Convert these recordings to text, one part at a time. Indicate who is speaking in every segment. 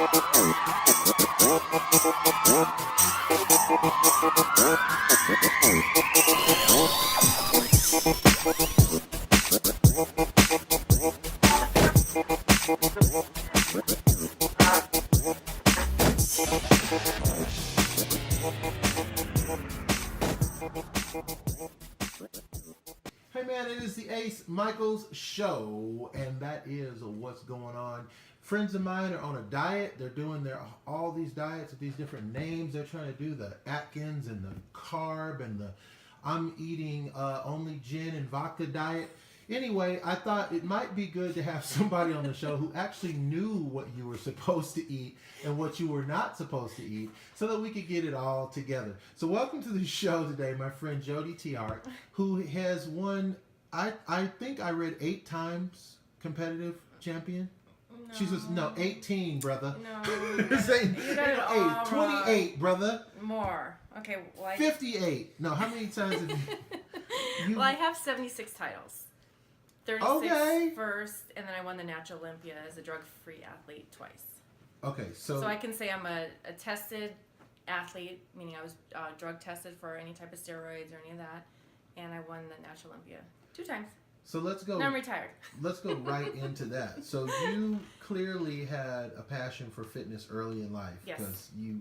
Speaker 1: Hey man, it is the Ace Micheals show, and that is what's going on. Friends of mine are on a diet. They're doing all these diets with these different names. They're trying to do the Atkins and the carb and the I'm eating only gin and vodka diet. Anyway, I thought it might be good to have somebody on the show who actually knew what you were supposed to eat and what you were not supposed to eat so that we could get it all together. So welcome to the show today, my friend Jodi Tiahrt, who has won, I think I read 8 times competitive champion.
Speaker 2: No.
Speaker 1: She says, no, 18, brother.
Speaker 2: No, you got it all
Speaker 1: 28,
Speaker 2: wrong.
Speaker 1: brother.
Speaker 2: More. Okay, well,
Speaker 1: 58. No, how many times have you...
Speaker 2: Well, I have 76 titles. 36
Speaker 1: Okay.
Speaker 2: first, and then I won the Natural Olympia as a drug-free athlete twice.
Speaker 1: Okay,
Speaker 2: So I can say I'm a tested athlete, meaning I was drug tested for any type of steroids or any of that, and I won the Natural Olympia 2 times.
Speaker 1: So let's go.
Speaker 2: Now I'm retired.
Speaker 1: Let's go right into that. So you clearly had a passion for fitness early in life.
Speaker 2: Yes.
Speaker 1: Because you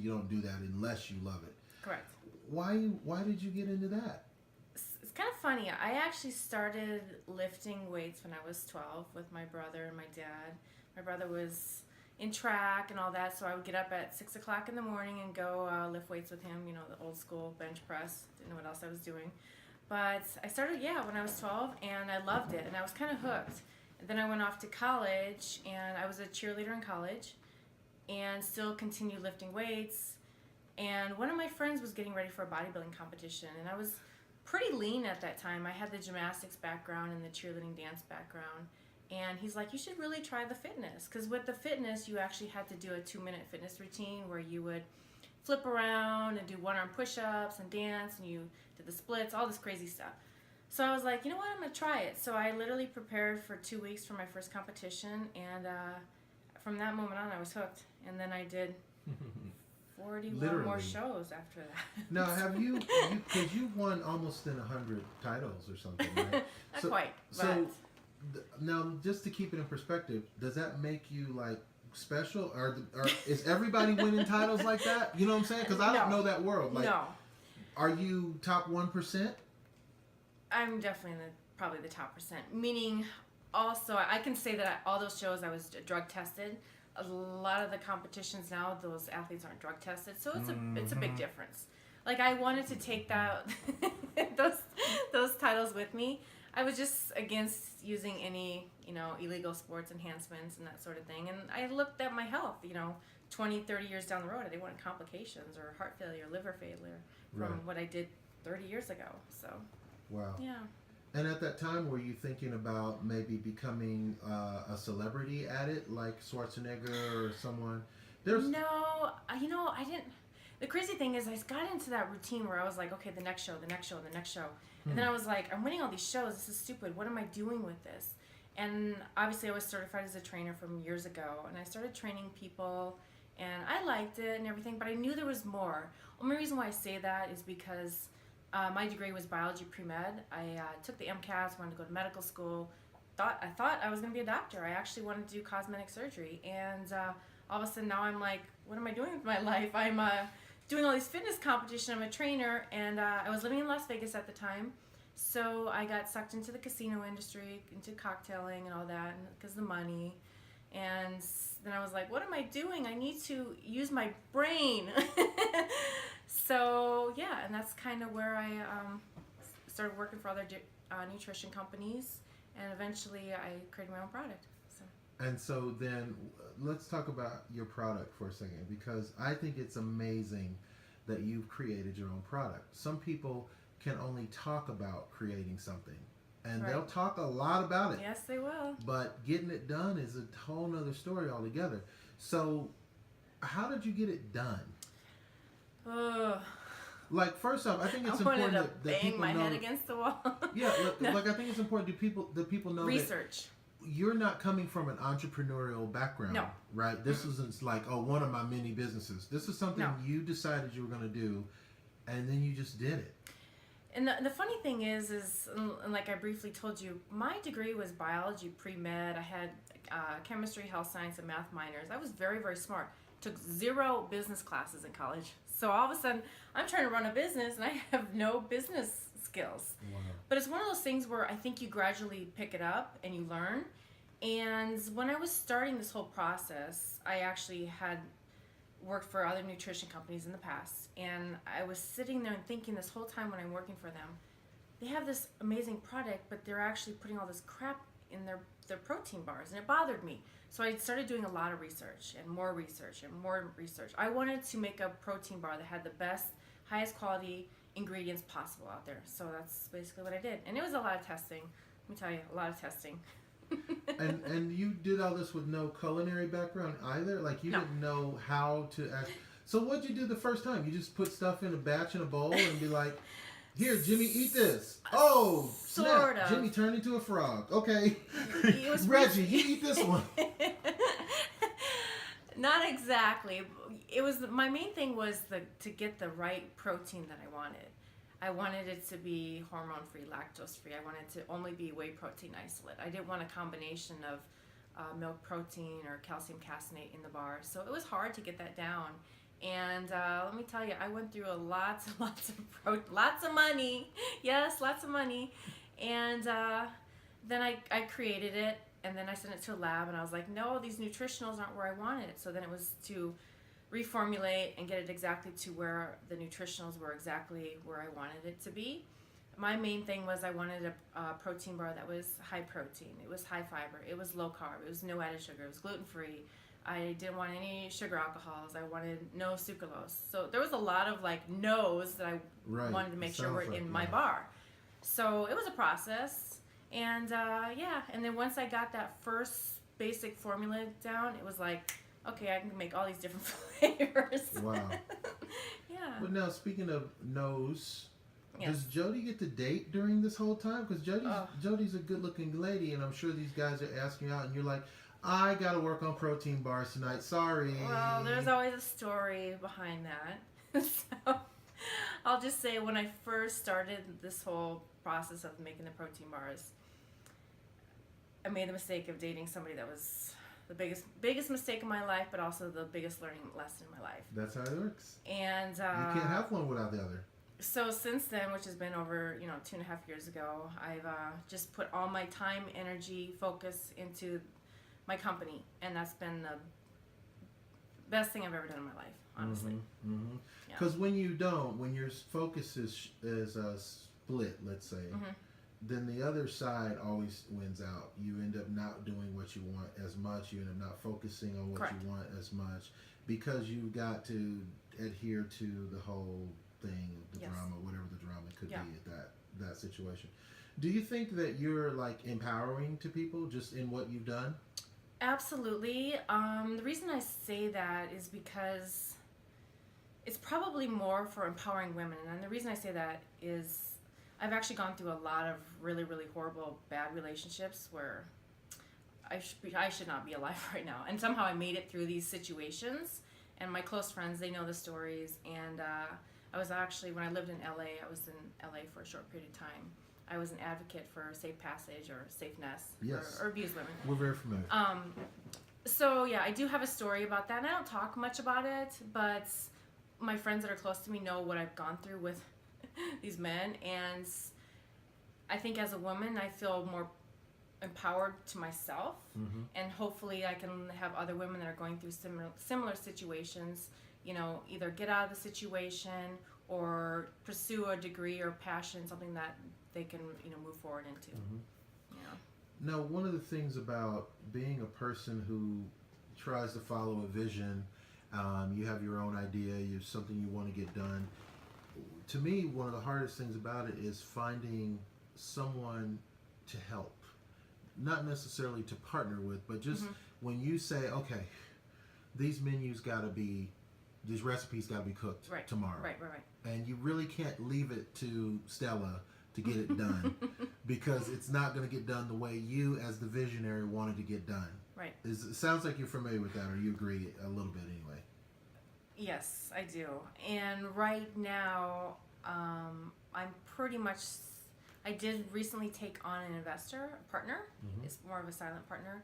Speaker 1: don't do that unless you love it.
Speaker 2: Correct.
Speaker 1: Why did you get into that?
Speaker 2: It's kind of funny. I actually started lifting weights when I was 12 with my brother and my dad. My brother was in track and all that, so I would get up at 6 o'clock in the morning and go lift weights with him, the old school bench press. Didn't know what else I was doing. But I started, when I was 12, and I loved it, and I was kind of hooked. And then I went off to college, and I was a cheerleader in college, and still continued lifting weights. And one of my friends was getting ready for a bodybuilding competition, and I was pretty lean at that time. I had the gymnastics background and the cheerleading dance background. And he's like, you should really try the fitness. Because with the fitness, you actually had to do a 2-minute fitness routine where you would flip around and do 1-arm push-ups and dance, and you did the splits, all this crazy stuff. So I was like, you know what, I'm going to try it. So I literally prepared for 2 weeks for my first competition, and from that moment on, I was hooked. And then I did 41 more shows after that.
Speaker 1: Now, have you because you've won almost 100 titles or something, right?
Speaker 2: Not quite, but...
Speaker 1: So now, just to keep it in perspective, does that make you like special, or is everybody winning titles like that? You know what I'm saying? Because I don't know that world. Like,
Speaker 2: no.
Speaker 1: Are you top 1%?
Speaker 2: I'm definitely probably the top percent. Meaning, also, I can say that all those shows I was drug tested. A lot of the competitions now, those athletes aren't drug tested, so it's a big difference. Like, I wanted to take that those titles with me. I was just against using any, illegal sports enhancements and that sort of thing. And I looked at my health, 20, 30 years down the road. I didn't want complications or heart failure, liver failure from what I did 30 years ago. So,
Speaker 1: wow.
Speaker 2: Yeah.
Speaker 1: And at that time, were you thinking about maybe becoming a celebrity at it, like Schwarzenegger or someone?
Speaker 2: No, I didn't. The crazy thing is I got into that routine where I was like, okay, the next show. And then I was like, I'm winning all these shows. This is stupid. What am I doing with this? And obviously I was certified as a trainer from years ago. And I started training people. And I liked it and everything. But I knew there was more. Only reason why I say that is because my degree was biology pre-med. I took the MCAS, wanted to go to medical school. I thought I was going to be a doctor. I actually wanted to do cosmetic surgery. And all of a sudden now I'm like, what am I doing with my life? I'm doing all these fitness competitions. I'm a trainer, and I was living in Las Vegas at the time, so I got sucked into the casino industry, into cocktailing and all that, because of the money. And then I was like, what am I doing? I need to use my brain. So yeah, and that's kind of where I started working for other nutrition companies, and eventually I created my own product.
Speaker 1: And so then let's talk about your product for a second, because I think it's amazing that you've created your own product. Some people can only talk about creating something, and they'll talk a lot about it.
Speaker 2: Yes, they will.
Speaker 1: But getting it done is a whole nother story altogether. So how did you get it done? Like, first off, I think it's important that people know.
Speaker 2: bang my head against the wall.
Speaker 1: Yeah, like I think it's important that people know
Speaker 2: research.
Speaker 1: you're not coming from an entrepreneurial background,
Speaker 2: No.
Speaker 1: right? This isn't like, oh, one of my many businesses. This is something
Speaker 2: No.
Speaker 1: you decided you were going to do, and then you just did it.
Speaker 2: And the funny thing is like I briefly told you, my degree was biology pre-med. I had chemistry, health science, and math minors. I was very, very smart. Took 0 business classes in college. So all of a sudden, I'm trying to run a business, and I have no business skills.
Speaker 1: Wow.
Speaker 2: But it's one of those things where I think you gradually pick it up and you learn. And when I was starting this whole process, I actually had worked for other nutrition companies in the past, and I was sitting there and thinking this whole time when I'm working for them, they have this amazing product, but they're actually putting all this crap in their protein bars, and it bothered me. So I started doing a lot of research and more research and more research. I wanted to make a protein bar that had the best, highest quality ingredients possible out there. So that's basically what I did, and it was a lot of testing. Let me tell you, a lot of testing.
Speaker 1: And you did all this with no culinary background either? Like, you
Speaker 2: No.
Speaker 1: didn't know how to act. So what'd you do the first time? You just put stuff in a batch in a bowl and be like, here, Jimmy, eat this. Oh,
Speaker 2: Sort
Speaker 1: snap.
Speaker 2: of.
Speaker 1: Jimmy turned into a frog. Okay.
Speaker 2: It was
Speaker 1: Reggie, you eat this one.
Speaker 2: Not exactly. It was my main thing was to get the right protein that I wanted. I wanted it to be hormone-free, lactose-free. I wanted to only be whey protein isolate. I didn't want a combination of milk protein or calcium caseinate in the bar. So it was hard to get that down. And let me tell you, I went through lots of money. Yes, lots of money. And then I created it, and then I sent it to a lab, and I was like, no, these nutritionals aren't where I wanted it. So then it was to reformulate and get it exactly to where the nutritionals were exactly where I wanted it to be. My main thing was I wanted a protein bar that was high protein, it was high fiber, it was low carb, it was no added sugar, it was gluten-free. I didn't want any sugar alcohols, I wanted no sucralose. So there was a lot of like no's that I wanted to make sure were in my bar. So it was a process, and and then once I got that first basic formula down, it was like, okay, I can make all these different flavors.
Speaker 1: Wow.
Speaker 2: Yeah.
Speaker 1: But now, speaking of no's,
Speaker 2: Yes.
Speaker 1: does Jodi get to date during this whole time? Because Jodi's a good-looking lady, and I'm sure these guys are asking you out, and you're like, I got to work on protein bars tonight. Sorry.
Speaker 2: Well, there's always a story behind that. So I'll just say when I first started this whole process of making the protein bars, I made the mistake of dating somebody that was the biggest mistake in my life, but also the biggest learning lesson in my life.
Speaker 1: That's how it works.
Speaker 2: And
Speaker 1: you can't have one without the other.
Speaker 2: So since then, which has been over 2.5 years ago, I've just put all my time, energy, focus into my company, and that's been the best thing I've ever done in my life, honestly.
Speaker 1: Because when your focus is split, let's say, then the other side always wins out. You end up not doing what you want as much. You end up not focusing on what
Speaker 2: Correct.
Speaker 1: you want as much because you've got to adhere to the whole thing, the
Speaker 2: Yes.
Speaker 1: drama, whatever the drama could
Speaker 2: Yeah.
Speaker 1: be at that situation. Do you think that you're like empowering to people just in what you've done?
Speaker 2: Absolutely. The reason I say that is because it's probably more for empowering women. And the reason I say that is I've actually gone through a lot of really, really horrible, bad relationships where I should not be alive right now. And somehow I made it through these situations. And my close friends, they know the stories. And I was actually, when I lived in LA, I was in LA for a short period of time. I was an advocate for safe passage or safeness
Speaker 1: Yes.
Speaker 2: or abused women.
Speaker 1: We're very familiar.
Speaker 2: So yeah, I do have a story about that, and I don't talk much about it, but my friends that are close to me know what I've gone through with these men, and I think as a woman, I feel more empowered to myself, and hopefully I can have other women that are going through similar situations, either get out of the situation or pursue a degree or passion, something that they can, move forward into.
Speaker 1: Now, one of the things about being a person who tries to follow a vision, you have your own idea, you have something you want to get done. To me, one of the hardest things about it is finding someone to help. Not necessarily to partner with, but just when you say, okay, these recipes got to be cooked tomorrow.
Speaker 2: Right.
Speaker 1: And you really can't leave it to Stella to get it done because it's not going to get done the way you, as the visionary, wanted to get done.
Speaker 2: Right.
Speaker 1: It sounds like you're familiar with that, or you agree a little bit anyway.
Speaker 2: Yes, I do. And right now, I'm pretty much. I did recently take on an investor, a partner.
Speaker 1: Mm-hmm.
Speaker 2: It's more of a silent partner,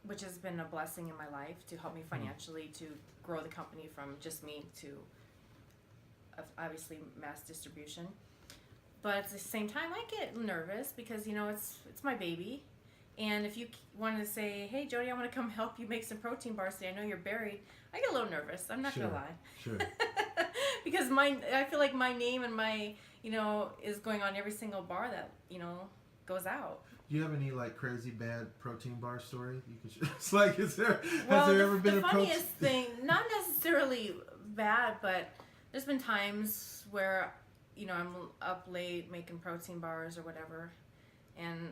Speaker 2: which has been a blessing in my life to help me financially to grow the company from just me to obviously mass distribution. But at the same time, I get nervous because, it's my baby. And if you wanted to say, hey, Jodi, I want to come help you make some protein bars today. I know you're buried. I get a little nervous. I'm not going to lie.
Speaker 1: Sure.
Speaker 2: Because I feel like my name and my, is going on every single bar that, goes out.
Speaker 1: Do you have any crazy bad protein bar story? It's like, has there ever been
Speaker 2: the
Speaker 1: a
Speaker 2: funniest thing, not necessarily bad, but there's been times where, I'm up late making protein bars or whatever, and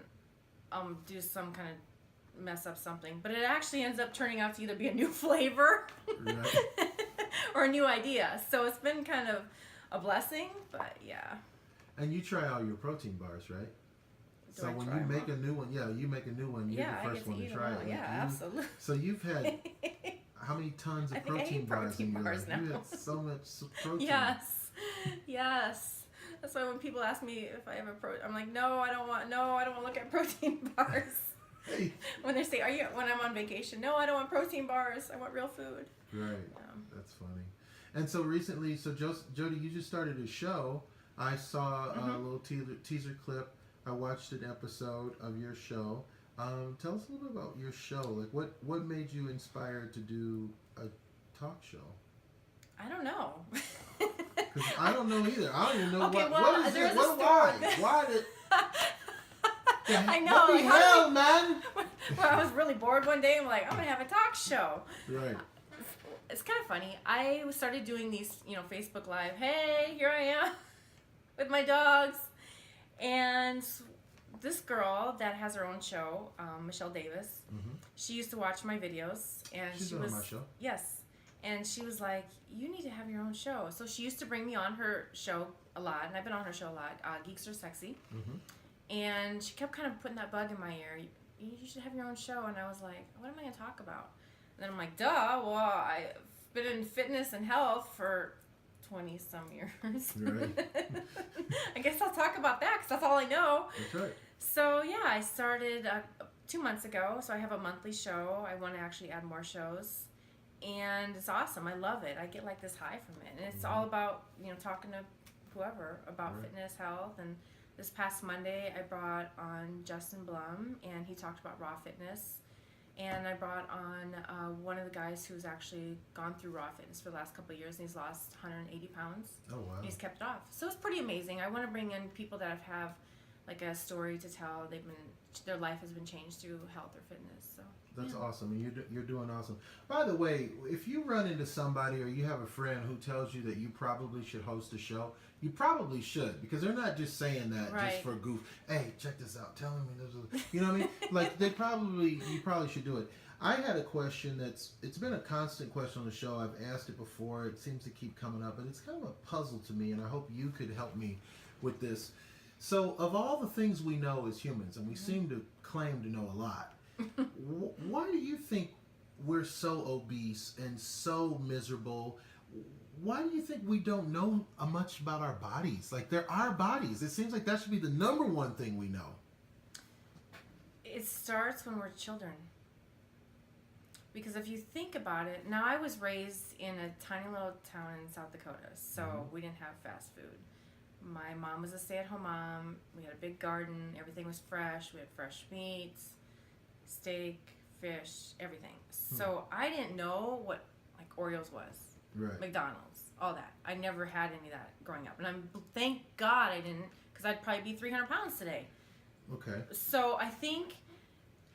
Speaker 2: do some kind of mess up something, but it actually ends up turning out to either be a new flavor
Speaker 1: right.
Speaker 2: or a new idea. So it's been kind of a blessing, but yeah.
Speaker 1: And you try all your protein bars, right? So when you make a new one, you make a new one, you're the first one to try it.
Speaker 2: Yeah, absolutely.
Speaker 1: So you've had how many tons of protein bars in your life? You had so much protein.
Speaker 2: Yes. That's why when people ask me if I have a protein, I'm like, no, I don't want to look at protein bars.
Speaker 1: Hey.
Speaker 2: When they say, when I'm on vacation, no, I don't want protein bars. I want real food.
Speaker 1: Right. That's funny. And so recently, Jodi, you just started a show. I saw a little teaser clip. I watched an episode of your show. Tell us a little bit about your show. Like, what made you inspired to do a talk show?
Speaker 2: I don't know.
Speaker 1: Because I don't know either. I don't even know
Speaker 2: okay,
Speaker 1: what is it? Why did...
Speaker 2: I know.
Speaker 1: What the hell, man?
Speaker 2: Well, I was really bored one day. I'm like, I'm going to have a talk show.
Speaker 1: Right.
Speaker 2: It's kind of funny. I started doing these, Facebook Live. Hey, here I am with my dogs. And this girl that has her own show, Micheals Davis, she used to watch my videos. And
Speaker 1: She's been on my show.
Speaker 2: Yes. And she was like, you need to have your own show. So she used to bring me on her show a lot, and I've been on her show a lot, Geeks Are Sexy. And she kept kind of putting that bug in my ear. You should have your own show. And I was like, what am I going to talk about? And then I'm like, duh, well, I've been in fitness and health for 20-some years.
Speaker 1: Right.
Speaker 2: I guess I'll talk about that because that's all I know.
Speaker 1: That's right.
Speaker 2: So, yeah, I started 2 months ago. So I have a monthly show. I want to actually add more shows. And it's awesome. I love it. I get like this high from it. And it's all about, talking to whoever about fitness, health. And this past Monday, I brought on Justin Blum, and he talked about raw fitness. And I brought on one of the guys who's actually gone through raw fitness for the last couple of years, and he's lost 180 pounds.
Speaker 1: Oh, wow.
Speaker 2: And he's kept it off. So it's pretty amazing. I want to bring in people that have like a story to tell. Their life has been changed through health or fitness. So
Speaker 1: that's awesome, and you're doing awesome. By the way, if you run into somebody or you have a friend who tells you that you probably should host a show, you probably should, because they're not just saying that just for goof. Hey, check this out. Tell me this. You know what I mean? Like you probably should do it. I had a question it's been a constant question on the show. I've asked it before. It seems to keep coming up, but it's kind of a puzzle to me, and I hope you could help me with this. So, of all the things we know as humans, and we seem to claim to know a lot, why do you think we're so obese and so miserable? Why do you think we don't know much about our bodies? Like, they're our bodies. It seems like that should be the number one thing we know.
Speaker 2: It starts when we're children. Because if you think about it, now I was raised in a tiny little town in South Dakota, so we didn't have fast food. My mom was a stay-at-home mom. We had a big garden. Everything was fresh. We had fresh meats, steak, fish, everything. So I didn't know what like Oreos was, McDonald's, all that. I never had any of that growing up, and thank God I didn't, because I'd probably be 300 pounds today.
Speaker 1: Okay.
Speaker 2: So I think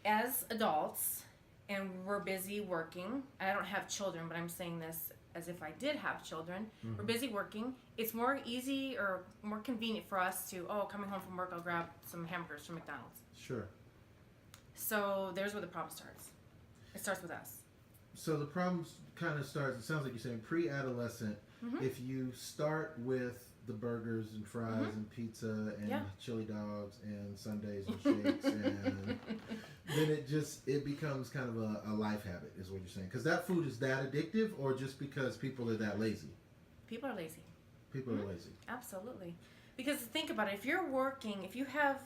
Speaker 2: as adults, and we're busy working. I don't have children, but I'm saying this as if I did have children. We're busy working. It's more easy or more convenient for us to, coming home from work, I'll grab some hamburgers from McDonald's.
Speaker 1: Sure.
Speaker 2: So there's where the problem starts. It starts with us.
Speaker 1: So the problem kind of starts, it sounds like you're saying pre-adolescent. If you start with the burgers and fries and pizza and chili dogs and sundaes and shakes, and then it becomes kind of a life habit, is what you're saying. Because that food is that addictive, or just because people are that lazy?
Speaker 2: People are lazy.
Speaker 1: People are lazy.
Speaker 2: Absolutely. Because think about it. If you're working, if you have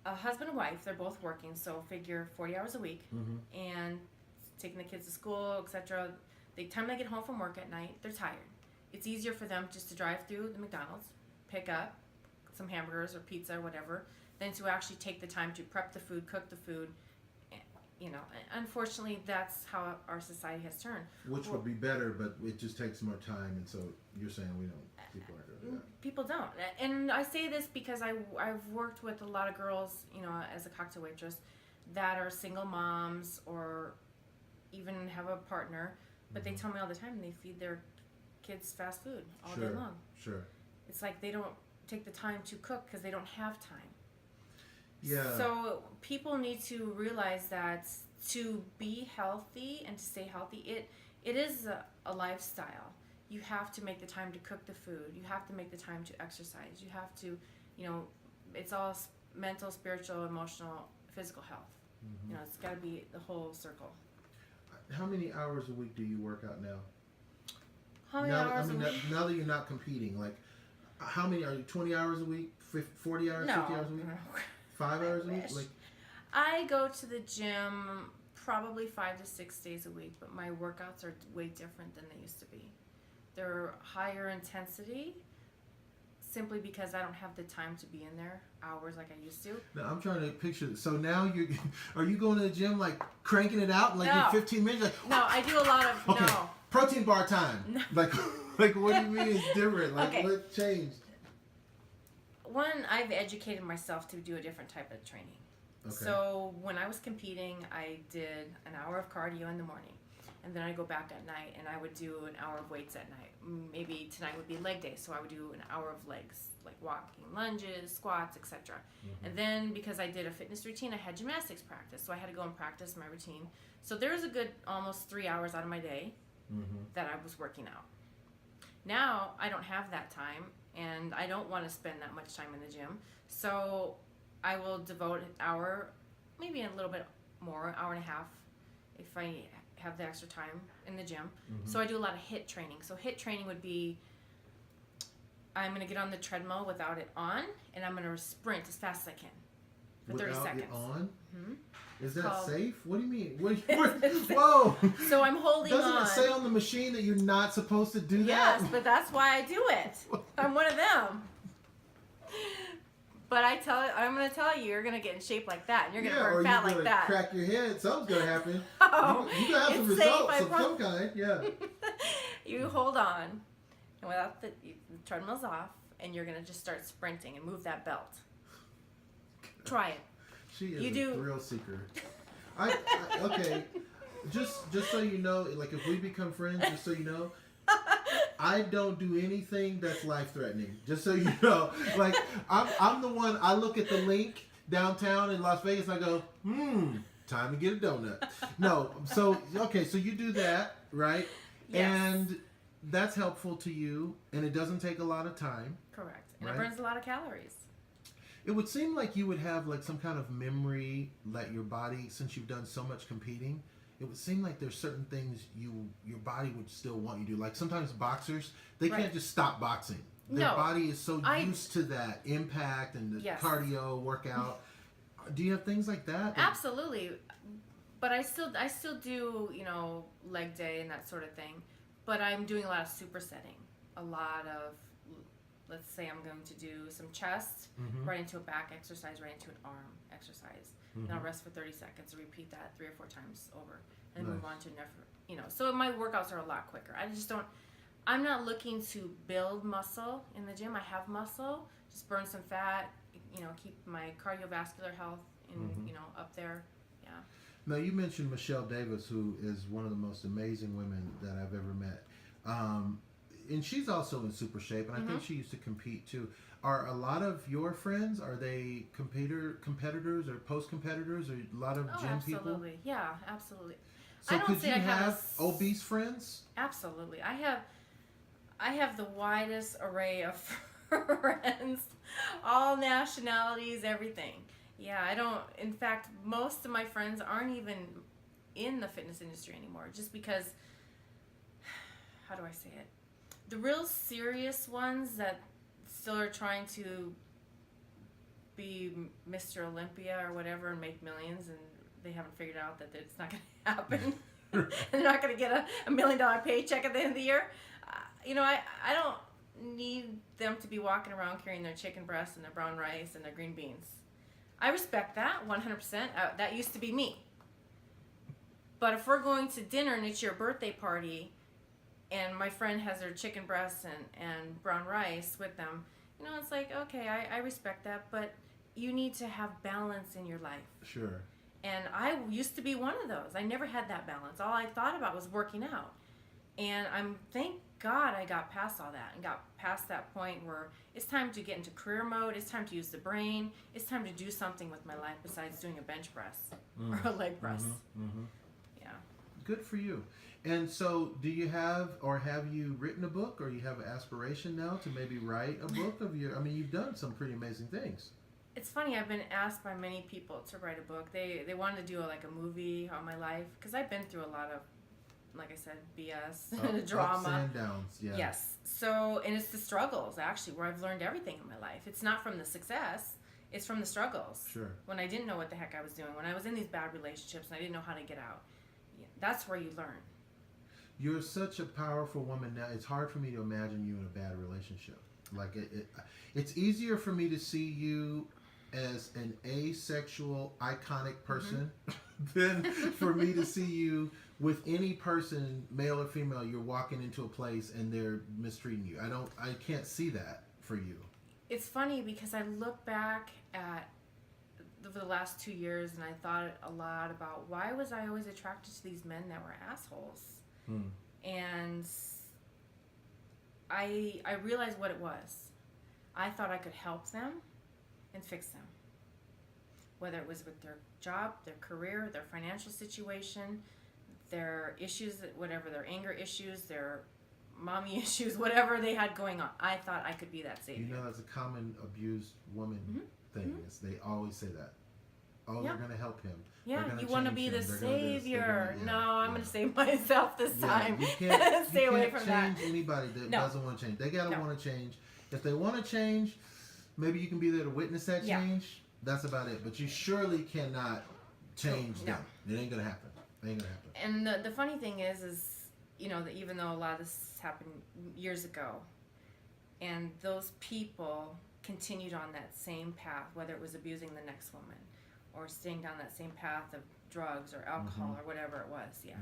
Speaker 2: a husband and wife, they're both working, so figure 40 hours a week, and taking the kids to school, etc. The time they get home from work at night, they're tired. It's easier for them just to drive through the McDonald's, pick up some hamburgers or pizza or whatever, than to actually take the time to prep the food, cook the food. You know, unfortunately, that's how our society has turned.
Speaker 1: Which would be better, but it just takes more time, and so you're saying people aren't doing that.
Speaker 2: People don't. And I say this because I've worked with a lot of girls, you know, as a cocktail waitress, that are single moms or even have a partner, but they tell me all the time they feed their kids fast food all day long. Sure. It's like they don't take the time to cook because they don't have time. Yeah. So people need to realize that to be healthy and to stay healthy, it is a lifestyle. You have to make the time to cook the food. You have to make the time to exercise. You have to, you know, it's all mental, spiritual, emotional, physical health. You know, it's got to be the whole circle.
Speaker 1: How many hours a week do you work out now?
Speaker 2: How many hours a week?
Speaker 1: Now that you're not competing, like, how many are you? 20 hours a week? 40 hours?
Speaker 2: No.
Speaker 1: 50 hours a week? 5 hours a week? Like,
Speaker 2: I go to the gym probably 5 to 6 days a week, but my workouts are way different than they used to be. They're higher intensity simply because I don't have the time to be in there hours like I used to.
Speaker 1: Now I'm trying to picture this. So now are you going to the gym like cranking it out like in 15 minutes? Like,
Speaker 2: no, I do a lot of no.
Speaker 1: Protein bar time. No. Like what do you mean it's different? Like what changed?
Speaker 2: One, I've educated myself to do a different type of training. Okay. So when I was competing, I did an hour of cardio in the morning. And then I'd go back at night and I would do an hour of weights at night. Maybe tonight would be leg day, so I would do an hour of legs, like walking, lunges, squats, etc. And then because I did a fitness routine, I had gymnastics practice, so I had to go and practice my routine. So there was a good almost 3 hours out of my day that I was working out. Now I don't have that time, and I don't want to spend that much time in the gym. So I will devote an hour, maybe a little bit more, hour and a half, if I have the extra time in the gym. So I do a lot of HIIT training. So HIIT training would be, I'm going to get on the treadmill without it on, and I'm going to sprint as fast as I can for 30 seconds.
Speaker 1: Without it on? Is that safe? What do you mean? Whoa!
Speaker 2: So I'm holding on.
Speaker 1: Doesn't it say on the machine that you're not supposed to do that?
Speaker 2: Yes, but that's why I do it. I'm one of them. But I'm going to tell you, you're going to get in shape like that, and you're going to burn fat like that.
Speaker 1: Crack your head. Something's going to happen.
Speaker 2: Oh,
Speaker 1: you're going to have some results of some kind. Yeah.
Speaker 2: You hold on, and without the treadmill's off, and you're going to just start sprinting and move that belt. Try it.
Speaker 1: She is a thrill seeker. Okay. Just so you know, like if we become friends, just so you know, I don't do anything that's life-threatening. Just so you know, like I'm the one. I look at the link downtown in Las Vegas, and I go, time to get a donut. No, so okay, so you do that, right? Yes. And that's helpful to you, and it doesn't take a lot of time.
Speaker 2: Correct, and it burns a lot of calories.
Speaker 1: It would seem like you would have like some kind of memory that your body, since you've done so much competing, it would seem like there's certain things your body would still want you to do. Like sometimes boxers, they can't just stop boxing. Their body is so used to that impact and the cardio workout. Do you have things like that?
Speaker 2: Absolutely. But I still do, leg day and that sort of thing. But I'm doing a lot of supersetting. A lot of, let's say I'm going to do some chest, right into a back exercise, right into an arm exercise. And I'll rest for 30 seconds and repeat that 3 or 4 times over. And move on to so my workouts are a lot quicker. I'm not looking to build muscle in the gym. I have muscle, just burn some fat, keep my cardiovascular health up there. Yeah.
Speaker 1: Now you mentioned Micheals Davis, who is one of the most amazing women that I've ever met. And she's also in super shape, and I think she used to compete too. Are a lot of your friends, are they competitors or post-competitors, or a lot of gym people?
Speaker 2: Absolutely. Yeah, absolutely.
Speaker 1: So could you have obese friends?
Speaker 2: Absolutely. I have the widest array of friends, all nationalities, everything. Yeah, I don't. In fact, most of my friends aren't even in the fitness industry anymore, just because. How do I say it? The real serious ones that still are trying to be Mr. Olympia or whatever and make millions, and they haven't figured out that it's not going to happen. And they're not going to get a $1 million paycheck at the end of the year. I don't need them to be walking around carrying their chicken breasts and their brown rice and their green beans. I respect that 100%. That used to be me. But if we're going to dinner and it's your birthday party and my friend has her chicken breasts and brown rice with them, it's like, okay, I respect that, but you need to have balance in your life.
Speaker 1: Sure.
Speaker 2: And I used to be one of those. I never had that balance. All I thought about was working out. And thank God I got past all that and got past that point where it's time to get into career mode. It's time to use the brain. It's time to do something with my life besides doing a bench press or a leg press. Yeah.
Speaker 1: Good for you. And so do you have you written a book, or you have an aspiration now to maybe write a book of you've done some pretty amazing things.
Speaker 2: It's funny, I've been asked by many people to write a book. They wanted to do a movie on my life, because I've been through a lot of, like I said, BS, drama.
Speaker 1: Ups and downs, yeah.
Speaker 2: Yes. So, and it's the struggles, actually, where I've learned everything in my life. It's not from the success, it's from the struggles.
Speaker 1: Sure.
Speaker 2: When I didn't know what the heck I was doing, when I was in these bad relationships and I didn't know how to get out. Yeah, that's where you learn.
Speaker 1: You're such a powerful woman now. It's hard for me to imagine you in a bad relationship. Like, it's easier for me to see you as an asexual, iconic person than for me to see you with any person, male or female. You're walking into a place and they're mistreating you. I can't see that for you.
Speaker 2: It's funny because I look back at the last 2 years and I thought a lot about why was I always attracted to these men that were assholes. And I realized what it was. I thought I could help them and fix them. Whether it was with their job, their career, their financial situation, their issues, whatever, their anger issues, their mommy issues, whatever they had going on. I thought I could be that savior.
Speaker 1: That's a common abused woman thing. Is they always say that. Oh, they're going to help him.
Speaker 2: Yeah, you want to be the savior.
Speaker 1: No,
Speaker 2: I'm going to save myself this time.
Speaker 1: You can't,
Speaker 2: Stay away from that.
Speaker 1: You can't change anybody that doesn't want to change. They got to want to change. If they want to change, maybe you can be there to witness that change. That's about it. But you surely cannot change them. It ain't going to happen. It ain't going to happen.
Speaker 2: And the funny thing is that even though a lot of this happened years ago, and those people continued on that same path, whether it was abusing the next woman or staying down that same path of drugs or alcohol or whatever it was, They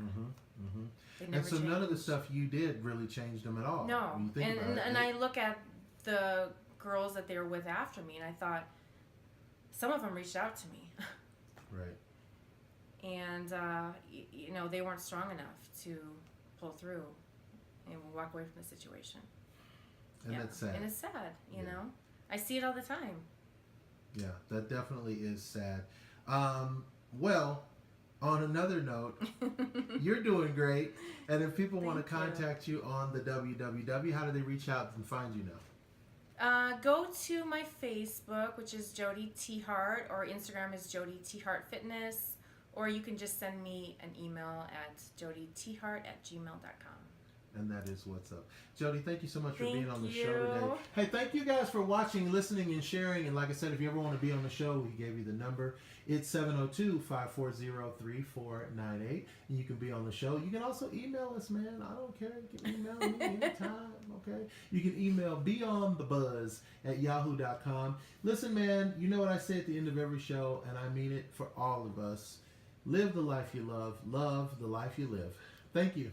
Speaker 2: never
Speaker 1: and so
Speaker 2: changed.
Speaker 1: none of the stuff you did really changed them at all.
Speaker 2: No,
Speaker 1: When you think about
Speaker 2: and
Speaker 1: it.
Speaker 2: I look at the girls that they were with after me, and I thought some of them reached out to me.
Speaker 1: Right.
Speaker 2: And they weren't strong enough to pull through and walk away from the situation.
Speaker 1: And that's sad.
Speaker 2: And it's sad, you know. I see it all the time.
Speaker 1: Yeah, that definitely is sad. Well, on another note, you're doing great. And if people want to contact you on the www, how do they reach out and find you now?
Speaker 2: Go to my Facebook, which is Jodi Tiahrt, or Instagram is Jodi Tiahrt Fitness, or you can just send me an email at joditiahrt@gmail.com.
Speaker 1: And that is what's up. Jodi, thank you so much for
Speaker 2: Thank
Speaker 1: being on the
Speaker 2: you.
Speaker 1: show today. Hey, thank you guys for watching, listening, and sharing. And like I said, if you ever want to be on the show, we gave you the number. It's 702-540-3498. And you can be on the show. You can also email us, man. I don't care. You can email me anytime, okay? You can email beyondthebuzz@yahoo.com. Listen, man, you know what I say at the end of every show, and I mean it for all of us. Live the life you love. Love the life you live. Thank you.